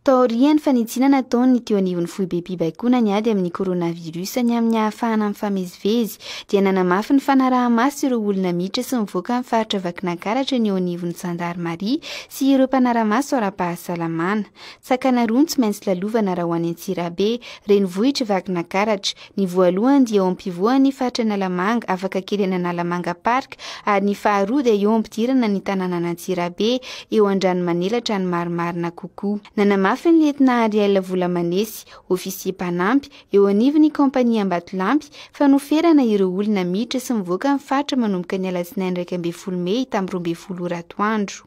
Aorian'ny fanitsiana nataon'ny anivon'ny Foibem-pibaikoana niady amin'ny coronavirus ny amin'ny ahafahana mifamezivezy dia Nanamafy ny fanaraha-maso ireo olona miditra sy mivoaka amin'ny Faritra Vakinankaratra ny anivon'ny zandarimaria sy ireo mpanara-maso ara-pahasalamana. Sakana maintsy lalovana raha voalohany Antsirabe, renivohitr'i Vakinankaratra. Ny voalohany dia am-pivoahana Faritra Analamanga, Afaka kely ny Analamanga park, ary ny faharoa dia am-pidirana ny tananan'Antsirabe, eo an-drano manelatra ny marimarina kokoa. Nanamafy ny letina Arielle Volamanesy, ofisier mpanampy, eo anivon'ny kompania Ambatoalampy, fa noferana ireo olona miditra sy mivoaka amin'ny faritra manomboka ny alatsinainy 12 Mey tamin'ny 12 oratoandro.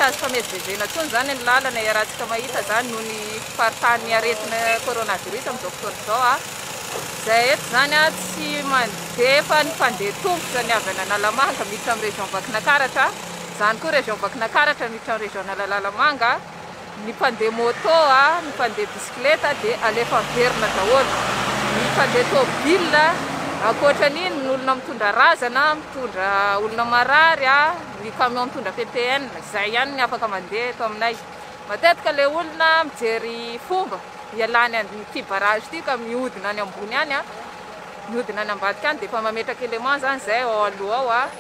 Azo famezivezena tsony zany ny lalana iarahantsika mahita zany noho ny faritany aretina coronavirus amin'izao fotoana izao Zay eto zany tsy mandefa ny mpandeha tongotra ny avy any Analamanga miditra amin'ny région Vakinankaratra, zany koa région Vakinankaratra miditra amin'ny région Analamanga, ny mpandeha moto, ny mpandeha bisikileta dia alefa verina daholo. Ny mpandeha tômôbila ankoatran'iny ny olona mitondra razana, mitondra olona marary, ny camion mitondra PPN, zay ihany ny afaka mandeha eto aminay. Matetika le olona mijery fomba ialany an'ity barrage ity ka mihodina any ambony any, mihodina any ambadika any dia efa mametraka élément zany zay ao aloha ao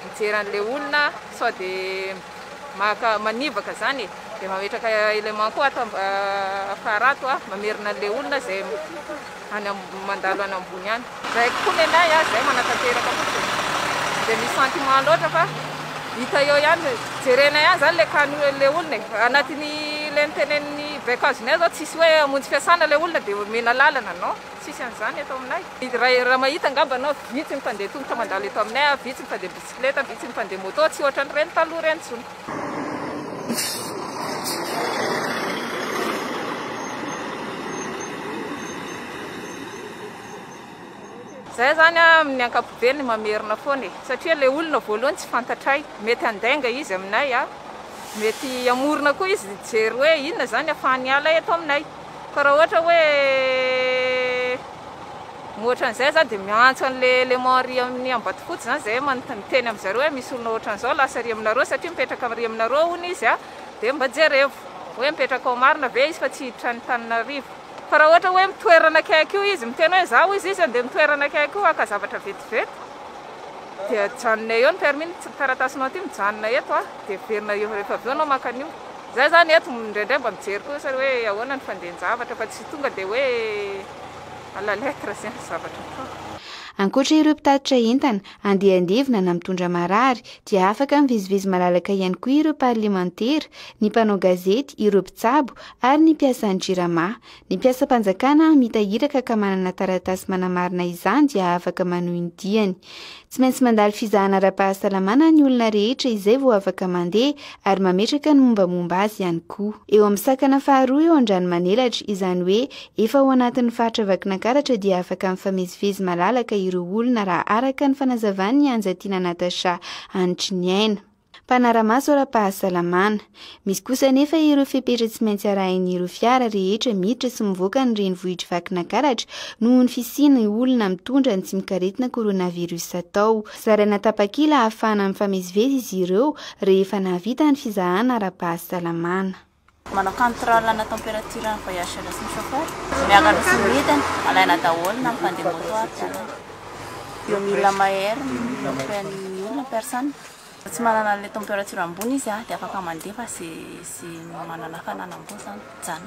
mijery an'le olona sao dia manivaka zany dia mametraka élément koa ato afarato mamerina an'le olona zay mandalo any ambony any. Zay koa nenay zay manatanteraka fotsiny dia misy sentiment loatra fa hita eo ihany jerena ihany zany le olona anatin'ny le nitenen'ny baikazonay zao tsisy hoe amonjy fiasana le olona dia mena lalana no tsisy an'izany eto aminay. Raha mahita angamba anao vitsy ny mpandeha tongotra mandalo eto aminay, vitsy ny mpandeha bisikileta, vitsy ny mpandeha moto, tsy ohatran'ny reny taloha reny tsony. Zay zany amin'ny ankapobeny mamerina foana satria le olona voalohany tsy fantatray, mety andainga izy aminay, mety amorona koa izy jery hoe inona zany ahafahany ala eto aminay. Fa raha ohatra hoe ohatran'izay zany dia miantso an'le élément ry amin'ny ambatofotsy zany zay miteny amin'izareo hoe misy olona ohatran'izao lasa ry aminareo satria mipetraka ry aminareo hono izy dia mba jerevo hoe mipetraka ao marina ve izy fa tsy hiditra ny Tananarivo. Fa raha ohatra hoe mitoerana akaiky io izy miteny hoe zaho izy dia mitoerana akaiky io ka zavatra vetivety dia janona eo ny permis taratasinao ty mijanona eto dia verina eo rehefa avy eo anao maka an'io. Zay zany eto indraindray mba mijery koa sary hoe ahoana ny fandehan-javatra fa tsy tonga dia hoe à la lettre zay ny zavatra atao. Ankoatra ireo mpitatitra entana, andehandevina na mitondra marary dia afaka mivezivezy malalaka ihany koa ireo parlementera, ny mpanao gazety, ireo mpitsabo ary ny mpiasa zandarimaria. Ny mpiasa mpanjakana mitahiraka ka manana taratasy manamarina izany dia afaka manohy ny diany. Tsy maintsy mandalo fizahana ara-pahasalamana ny olona rehetra izay vao afaka mandeha ary mametraka ny mombamomba azy ihany koa. Eo amin'ny sakana faharoa eo an-drano manelatra, izany hoe efa ao anatin'ny Faritra Vakinankaratra dia afaka mifamezivezy malalaka ireo olona raha araka ny fanazavan'ny anjatiana Natasha anitry ny aina. Mpanara-maso ara-pahasalamana. Misy kosa nefa ireo fepetra tsy maintsy arahin'ireo fiara rehetra miditra sy mivoaka ny renivohitr'i Vakinankaratra noho ny fisiany olona mitondra ny tsy mikaretina coronavirus atao. Zarana tapakila ahafahana mifamezivezy izy ireo rehefa navita ny fizahana ara-pahasalamana. Manao contrôle na température ny voyage sy ny chauffeur. Miakatra sy midina, alaina daholo na mpandeha moto aby. Io mila mahery ny olona personne. Tsy manana le température ambony izy dia afaka mandefa sy manana fananam-bo zany.